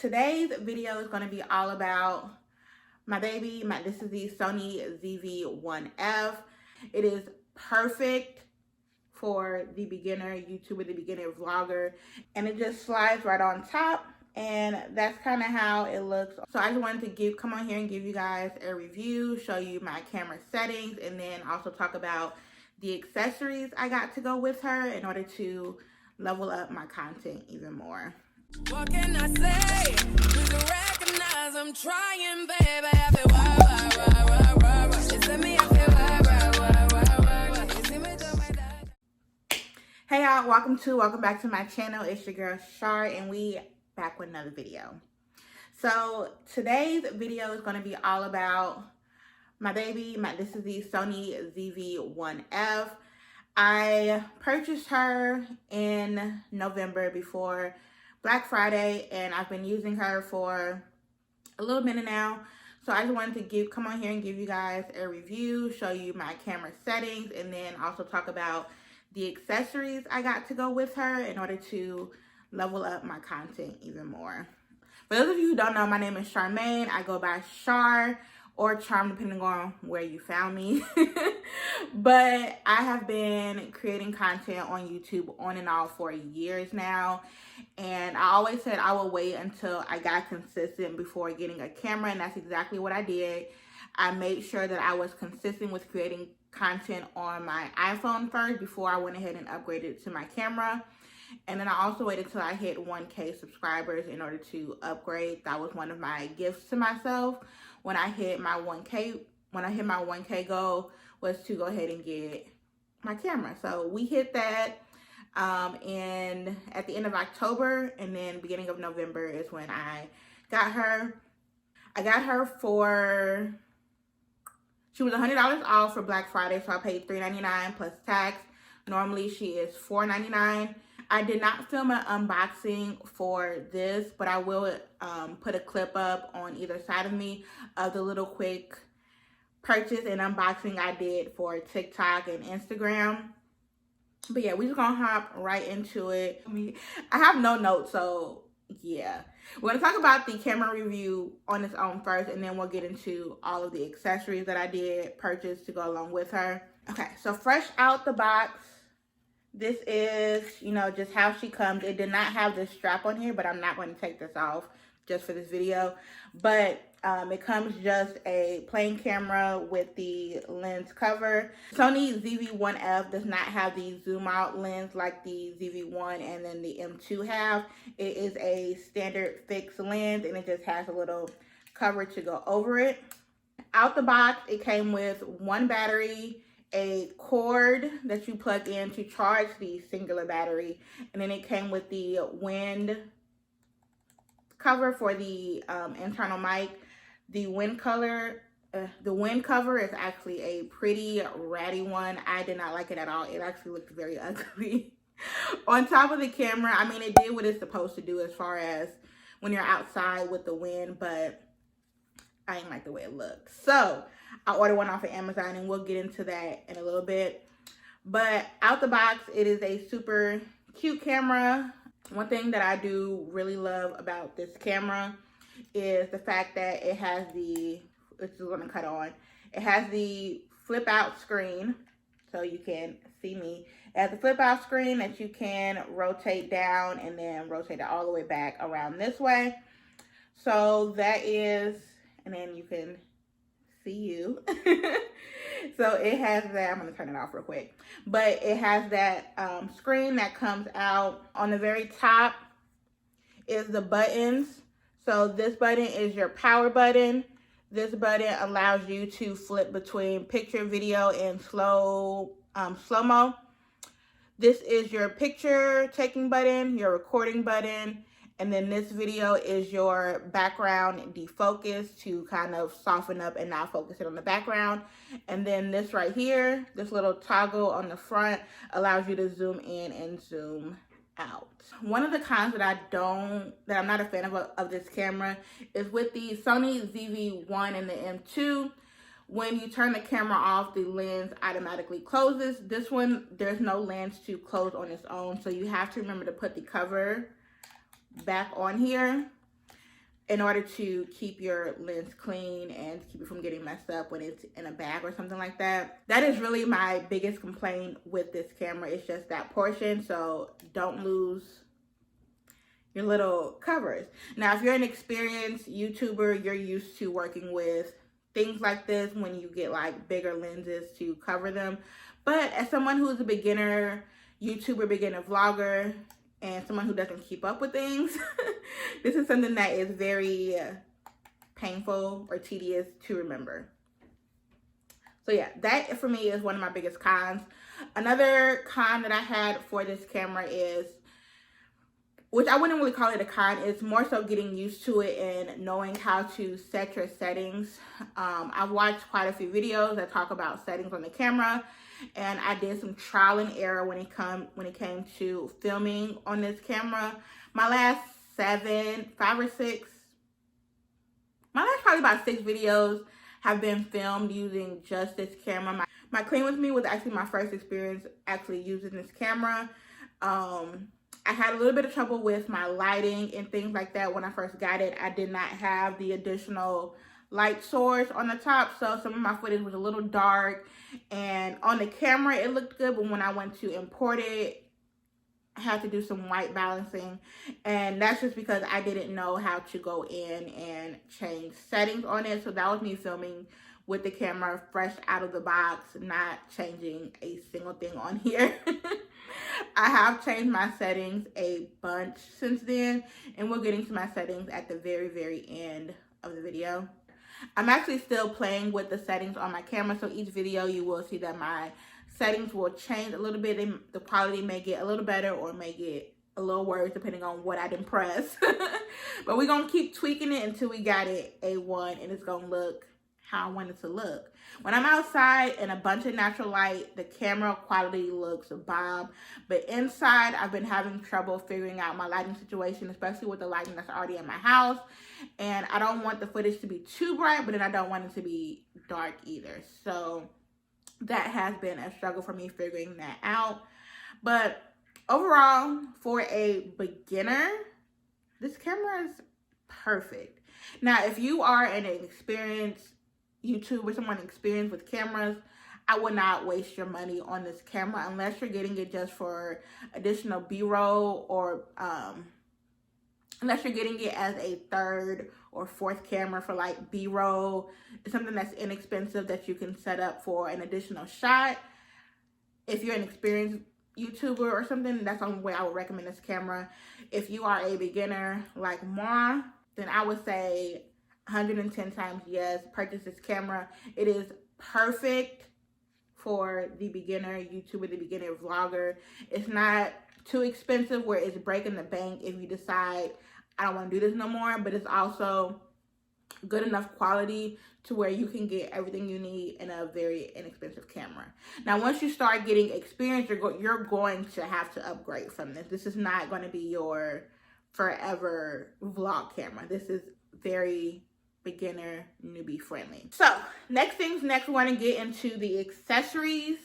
today's video is going to be all about my baby. This is the Sony ZV-1F. It is perfect for the beginner YouTuber, the beginner vlogger, and it just slides right on top, and that's kind of how it looks. So I just wanted to come on here and give you guys a review, show you my camera settings, and then also talk about the accessories I got to go with her in order to level up my content even more. What can I say? Please recognize I'm trying, baby. I feel why. You send me, I feel why. You see me do my dad. Hey y'all, welcome back to my channel. It's your girl Char, and we back with another video. So today's video is going to be all about my baby. This is the Sony ZV-1F. I purchased her in November before Black Friday, and I've been using her for a little minute now. So I just wanted to come on here and give you guys a review, show you my camera settings, and then also talk about the accessories I got to go with her in order to level up my content even more. For those of you who don't know, my name is Charmaine. I go by Char or Charm, depending on where you found me. But I have been creating content on YouTube on and off for years now. And I always said I would wait until I got consistent before getting a camera, and that's exactly what I did. I made sure that I was consistent with creating content on my iPhone first before I went ahead and upgraded to my camera. And then I also waited until I hit 1K subscribers in order to upgrade. That was one of my gifts to myself when I hit my 1K goal, was to go ahead and get my camera. So we hit that and at the end of October, and then beginning of November is when I got her. I got her for, she was $100 off for Black Friday, so I paid $3.99 plus tax. Normally she is $4.99. I did not film an unboxing for this, but I will put a clip up on either side of me of the little quick purchase and unboxing I did for TikTok and Instagram. But yeah, we're just gonna hop right into it. I have no notes, so yeah. We're gonna talk about the camera review on its own first, and then we'll get into all of the accessories that I did purchase to go along with her. Okay, so fresh out the box, this is, just how she comes. It did not have this strap on here, but I'm not going to take this off just for this video. But it comes just a plain camera with the lens cover. Sony ZV-1F does not have the zoom out lens like the ZV-1 and then the M2 have. It is a standard fixed lens, and it just has a little cover to go over it. Out the box, it came with one battery, a cord that you plug in to charge the singular battery, and then it came with the wind cover for the internal mic. The wind cover is actually a pretty ratty one. I did not like it at all. It actually looked very ugly. On top of the camera, I mean, it did what it's supposed to do as far as when you're outside with the wind, but I didn't like the way it looked. So I ordered one off of Amazon, and we'll get into that in a little bit. But out the box, it is a super cute camera. One thing that I do really love about this camera is the fact that it has the, this is going to cut on, it has the flip out screen, so you can see me. It has the flip out screen that you can rotate down and then rotate it all the way back around this way. So that is, and then you can see you. So it has that. I'm going to turn it off real quick. But it has that screen that comes out. On the very top is the buttons. So this button is your power button. This button allows you to flip between picture, video, and slow-mo. This is your picture taking button, your recording button, and then this video is your background defocus to kind of soften up and not focus it on the background. And then this right here, this little toggle on the front allows you to zoom in and zoom out. One of the cons that I'm not a fan of this camera is with the Sony ZV-1 and the M2. When you turn the camera off, the lens automatically closes. This one, there's no lens to close on its own, so you have to remember to put the cover back on here. in order to keep your lens clean and keep it from getting messed up when it's in a bag or something like that. That is really my biggest complaint with this camera. It's just that portion, so don't lose your little covers. Now, if you're an experienced YouTuber, you're used to working with things like this when you get like bigger lenses to cover them. But as someone who's a beginner YouTuber, beginner vlogger, and someone who doesn't keep up with things, this is something that is very painful or tedious to remember. So yeah, that for me is one of my biggest cons. Another con that I had for this camera is, which I wouldn't really call it a con, it's more so getting used to it and knowing how to set your settings. I've watched quite a few videos that talk about settings on the camera, and I did some trial and error when it came to filming on this camera. My last probably about 6 videos have been filmed using just this camera. My Clean With Me was actually my first experience actually using this camera. I had a little bit of trouble with my lighting and things like that when I first got it. I did not have the additional light source on the top, so some of my footage was a little dark, and on the camera it looked good, but when I went to import it, I had to do some white balancing, and that's just because I didn't know how to go in and change settings on it. So that was me filming with the camera fresh out of the box, not changing a single thing on here. I have changed my settings a bunch since then, and we'll get into my settings at the very, very end of the video. I'm actually still playing with the settings on my camera, so each video you will see that my settings will change a little bit. The quality may get a little better or may get a little worse depending on what I didn't press. But we're going to keep tweaking it until we got it A1 and it's going to look how I want it to look. When I'm outside in a bunch of natural light, the camera quality looks bomb. But inside, I've been having trouble figuring out my lighting situation, especially with the lighting that's already in my house. And I don't want the footage to be too bright, but then I don't want it to be dark either. So that has been a struggle for me figuring that out. But overall, for a beginner, this camera is perfect. Now, if you are an experienced YouTuber, someone experienced with cameras, I would not waste your money on this camera unless you're getting it just for additional B-roll, or unless you're getting it as a third or fourth camera for like B-roll. It's something that's inexpensive that you can set up for an additional shot. If you're an experienced YouTuber or something, that's the only way I would recommend this camera. If you are a beginner like moi, then I would say 110 times yes, purchase this camera. It is perfect for the beginner YouTuber, the beginner vlogger. It's not too expensive where it's breaking the bank if you decide I don't want to do this no more, but it's also good enough quality to where you can get everything you need in a very inexpensive camera. Now, once you start getting experience, you're going to have to upgrade from this. This is not going to be your forever vlog camera. This is very beginner, newbie friendly. So next things next, we want to get into the accessories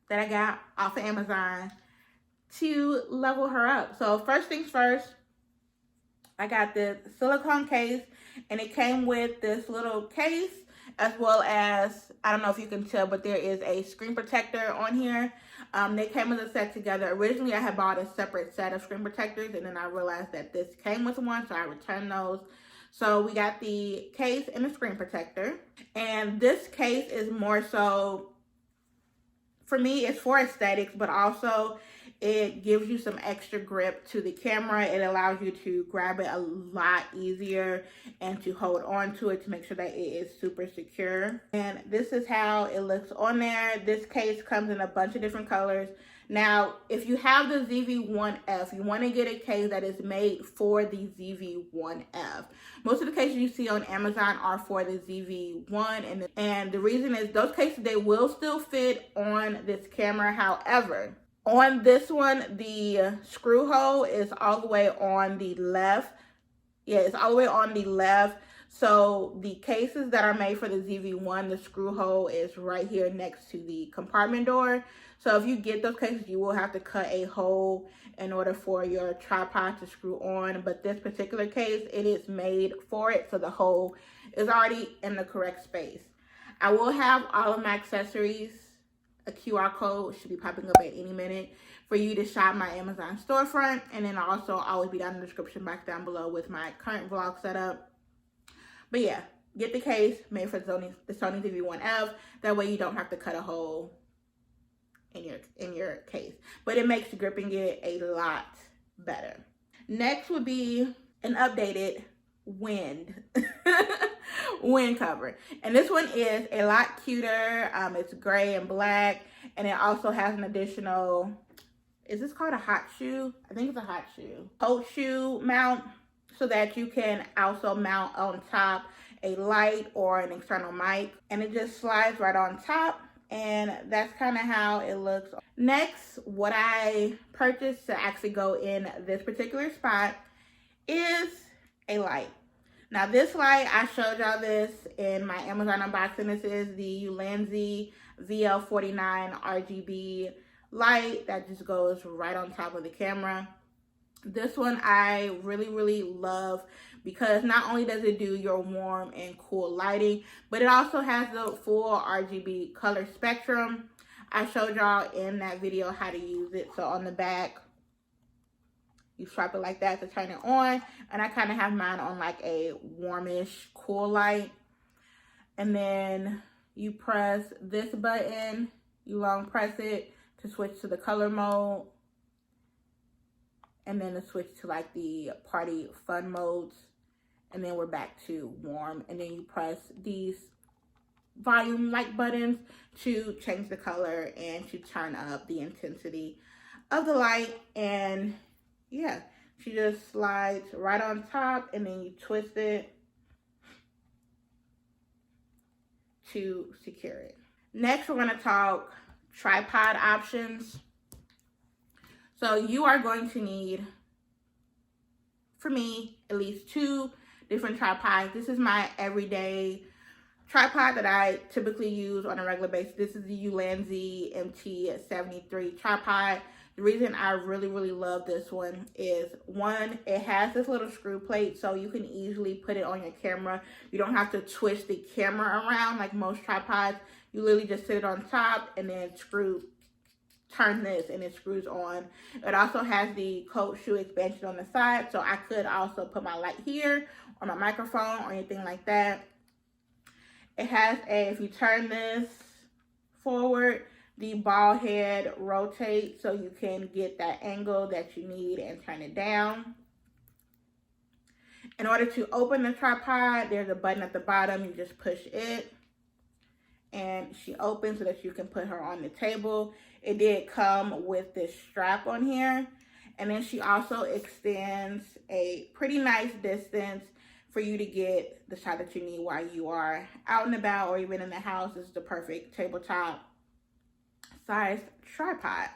that I got off of Amazon to level her up. So first things first, I got this silicone case, and it came with this little case as well as, I don't know if you can tell, but there is a screen protector on here. They came as a set together. Originally, I had bought a separate set of screen protectors, and then I realized that this came with one, so I returned those. So we got the case and the screen protector. And this case is more so, for me, it's for aesthetics, but also it gives you some extra grip to the camera. It allows you to grab it a lot easier and to hold on to it to make sure that it is super secure. And this is how it looks on there. This case comes in a bunch of different colors. Now, if you have the ZV-1F, you want to get a case that is made for the ZV-1F. Most of the cases you see on Amazon are for the ZV-1, and the reason is those cases, they will still fit on this camera. However, on this one, the screw hole is all the way on the left. Yeah, it's all the way on the left. So the cases that are made for the ZV-1, the screw hole is right here next to the compartment door. So if you get those cases, you will have to cut a hole in order for your tripod to screw on. But this particular case, it is made for it, so the hole is already in the correct space. I will have all of my accessories. A QR code should be popping up at any minute for you to shop my Amazon storefront. And then also always be down in the description box down below with my current vlog setup. But yeah, get the case made for the Sony ZV-1F. That way you don't have to cut a hole in your case. But it makes gripping it a lot better. Next would be an updated wind cover. And this one is a lot cuter. It's gray and black. And it also has an additional, is this called a hot shoe? I think it's a hot shoe. Coat shoe mount, so that you can also mount on top a light or an external mic. And it just slides right on top. And that's kind of how it looks. Next, what I purchased to actually go in this particular spot is a light. Now this light, I showed y'all this in my Amazon unboxing. This is the Sony ZV-1F RGB light that just goes right on top of the camera. This one I really love because not only does it do your warm and cool lighting, but it also has the full RGB color spectrum. I showed y'all in that video how to use it. So on the back, you swipe it like that to turn it on. And I kind of have mine on like a warmish cool light. And then you press this button, you long press it to switch to the color mode. And then to switch to like the party fun modes. And then we're back to warm. And then you press these volume light buttons to change the color and to turn up the intensity of the light. And yeah, she just slides right on top and then you twist it to secure it. Next, we're gonna talk tripod options. So you are going to need, for me, at least 2 different tripods. This is my everyday tripod that I typically use on a regular basis. This is the Sony MT73 tripod. The reason I really love this one is, one, it has this little screw plate so you can easily put it on your camera. You don't have to twist the camera around like most tripods. You literally just sit it on top and then turn this and it screws on. It also has the coat shoe expansion on the side, so I could also put my light here or my microphone or anything like that. It has if you turn this forward, the ball head rotates so you can get that angle that you need and turn it down. In order to open the tripod, there's a button at the bottom. You just push it and she opens so that you can put her on the table. It did come with this strap on here. And then she also extends a pretty nice distance for you to get the shot that you need while you are out and about or even in the house. This is the perfect tabletop size tripod.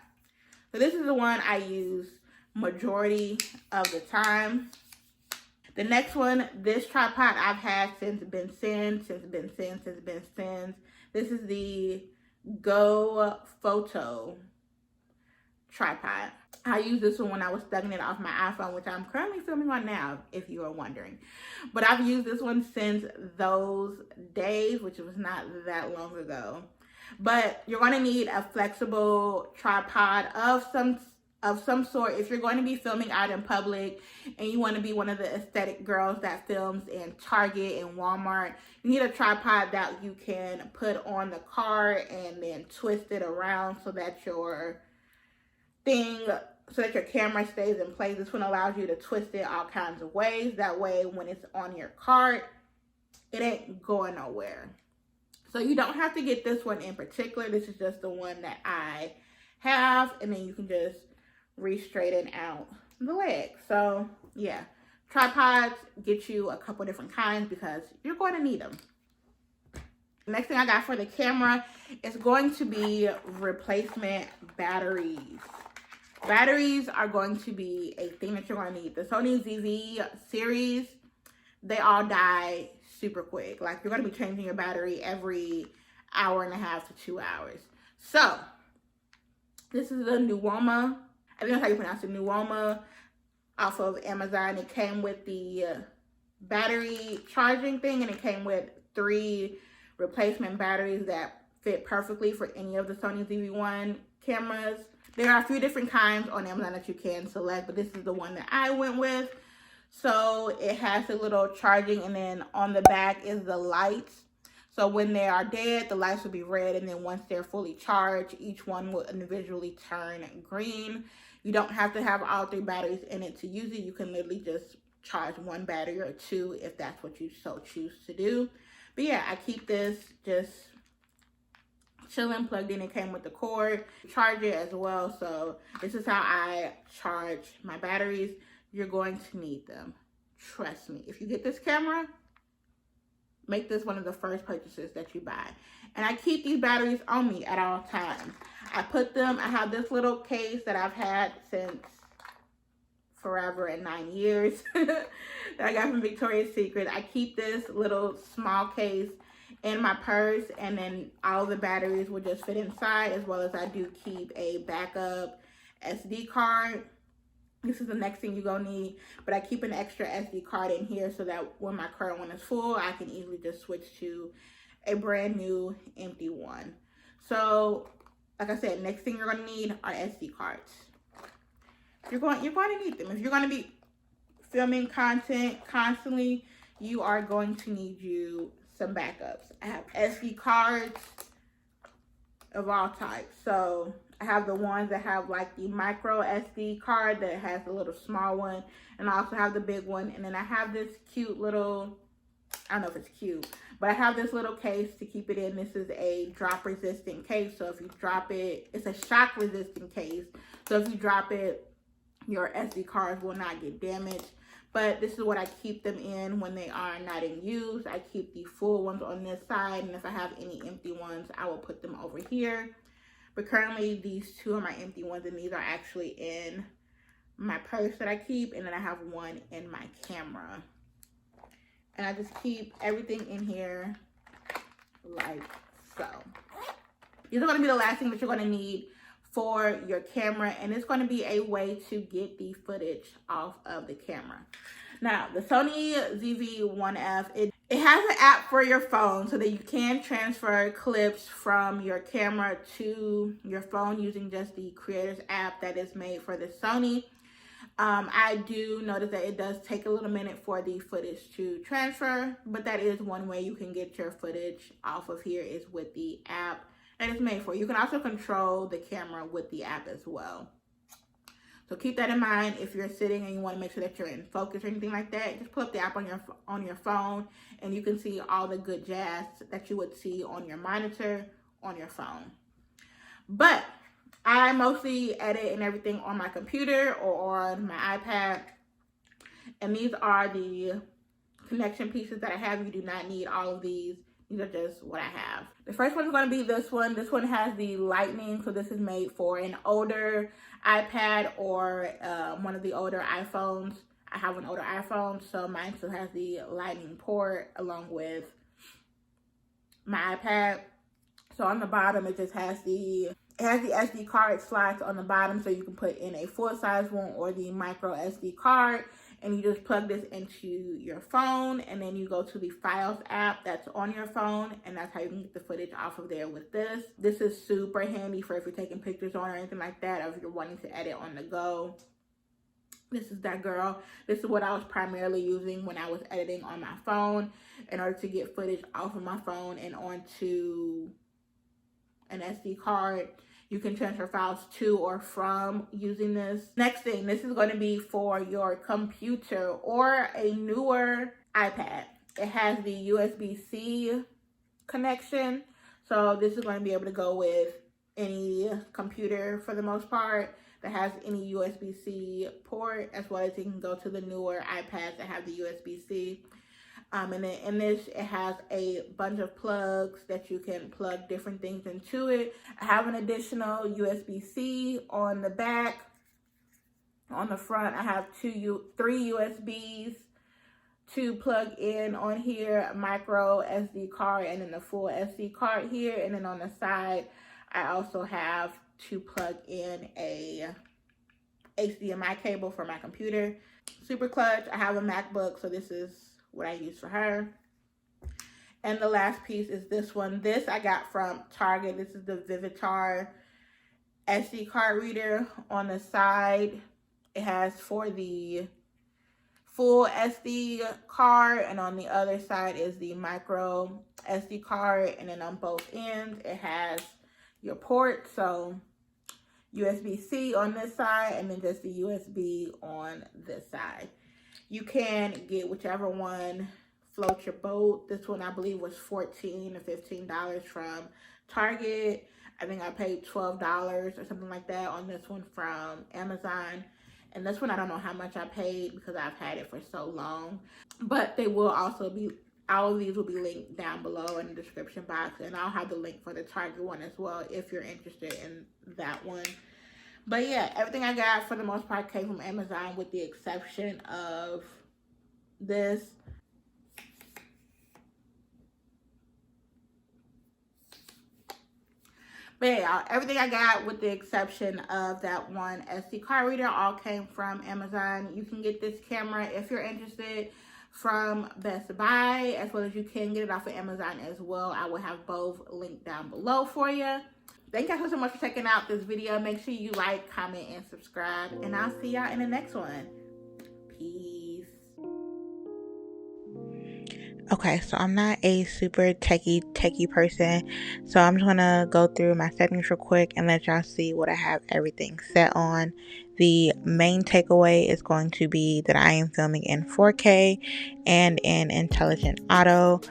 So this is the one I use majority of the time. The next one, this tripod I've had since been since. This is the Go Photo tripod. I used this one when I was stugging it off my iPhone, which I'm currently filming on now, if you are wondering. But I've used this one since those days, which was not that long ago. But you're going to need a flexible tripod of some sort if you're going to be filming out in public and you want to be one of the aesthetic girls that films in Target and Walmart. You need a tripod that you can put on the car and then twist it around so that your camera stays in place. This one allows you to twist it all kinds of ways. That way, when it's on your cart, it ain't going nowhere. So you don't have to get this one in particular. This is just the one that I have. And then you can just re-straighten out the leg. So yeah, tripods, get you a couple different kinds because you're going to need them. Next thing I got for the camera is going to be replacement batteries. Batteries are going to be a thing that you're going to need. The Sony ZV series, they all die super quick. Like, you're going to be changing your battery every hour and a half to 2 hours. So, this is the Nuoma. I think that's how you pronounce it, Nuoma, off of Amazon. It came with the battery charging thing, and it came with 3 replacement batteries that fit perfectly for any of the Sony ZV-1 cameras. There are a few different kinds on Amazon that you can select, but this is the one that I went with. So it has a little charging, and then on the back is the lights. So when they are dead, the lights will be red, and then once they're fully charged, each one will individually turn green. You don't have to have all 3 batteries in it to use it. You can literally just charge 1 battery or 2 if that's what you so choose to do. But yeah, I keep this just chilling, plugged in. It came with the cord, charger as well. So this is how I charge my batteries. You're going to need them. Trust me. If you get this camera, make this one of the first purchases that you buy. And I keep these batteries on me at all times. I have this little case that I've had since forever and 9 years that I got from Victoria's Secret. I keep this little small case in my purse, and then all the batteries will just fit inside, as well as I do keep a backup SD card. This is the next thing you're gonna need, but I keep an extra SD card in here so that when my current one is full, I can easily just switch to a brand new empty one. So, like I said, next thing you're gonna need are SD cards. You're going to need them. If you're gonna be filming content constantly, you are going to need some backups. I have SD cards of all types. So I have the ones that have like the micro SD card that has a little small one, and I also have the big one. And then I have this cute little, I don't know if it's cute, but I have this little case to keep it in. This is a drop resistant case. So if you drop it, it's a shock resistant case. So if you drop it, your SD cards will not get damaged. But this is what I keep them in when they are not in use. I keep the full ones on this side, and if I have any empty ones, I will put them over here. But currently, these 2 are my empty ones, and these are actually in my purse that I keep, and then I have one in my camera. And I just keep everything in here like so. These are going to be the last thing that you're going to need for your camera, and it's going to be a way to get the footage off of the camera. Now, the Sony ZV-1F, it has an app for your phone so that you can transfer clips from your camera to your phone using just the Creators app that is made for the Sony. I do notice that it does take a little minute for the footage to transfer, but that is one way you can get your footage off of here, is with the app that it's made for. You can also control the camera with the app as well. So keep that in mind if you're sitting and you want to make sure that you're in focus or anything like that. Just pull up the app on your phone, and you can see all the good jazz that you would see on your monitor on your phone. But I mostly edit and everything on my computer or on my iPad. And these are the connection pieces that I have. You do not need all of these. These are just what I have. The first one is going to be this one. This one has the lightning, so this is made for an older iPad or one of the older iPhones. I have an older iPhone, so mine still has the lightning port along with my iPad. So on the bottom, it just has the SD card slots on the bottom, so you can put in a full-size one or the micro SD card. And you just plug this into your phone, and then you go to the Files app that's on your phone, and that's how you can get the footage off of there with this. This is super handy for if you're taking pictures on or anything like that, or if you're wanting to edit on the go. This is that girl. This is what I was primarily using when I was editing on my phone in order to get footage off of my phone and onto an SD card. You can transfer files to or from using this. Next thing, this is going to be for your computer or a newer iPad. It has the USB-C connection. So this is going to be able to go with any computer for the most part that has any USB-C port, as well as you can go to the newer iPads that have the USB-C. And then in this, it has a bunch of plugs that you can plug different things into it. I have an additional USB-C on the back. On the front, I have three USBs to plug in on here, micro SD card, and then the full SD card here. And then on the side, I also have to plug in a HDMI cable for my computer. Super clutch. I have a MacBook, so this is what I use for her. And the last piece is this one. This I got from Target. This is the beautifullychar SD card reader. On the side, it has for the full SD card, and on the other side is the micro SD card. And then on both ends, it has your port. So USB-C on this side, and then just the USB on this side. You can get whichever one floats your boat. This one I believe was $14 or $15 from Target. I think I paid $12 or something like that on this one from Amazon. And this one I don't know how much I paid because I've had it for so long. But they will also be, all of these will be linked down below in the description box. And I'll have the link for the Target one as well if you're interested in that one. But yeah, everything I got for the most part came from Amazon with the exception of this. But yeah, everything I got with the exception of that one SD card reader all came from Amazon. You can get this camera if you're interested from Best Buy, as well as you can get it off of Amazon as well. I will have both linked down below for you. Thank you guys so much for checking out this video. Make sure you like, comment, and subscribe. And I'll see y'all in the next one. Peace. Okay, so I'm not a super techie person, so I'm just gonna go through my settings real quick and let y'all see what I have everything set on. The main takeaway is going to be that I am filming in 4K and in intelligent auto.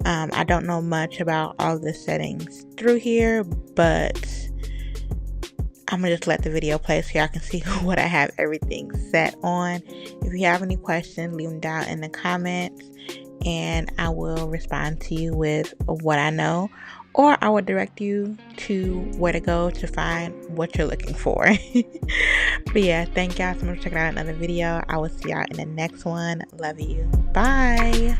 I don't know much about all the settings through here, but I'm gonna just let the video play so y'all can see what I have everything set on. If you have any questions, leave them down in the comments, and I will respond to you with what I know, or I will direct you to where to go to find what you're looking for. But yeah, thank y'all so much for checking out another video. I will see y'all in the next one. Love you. Bye.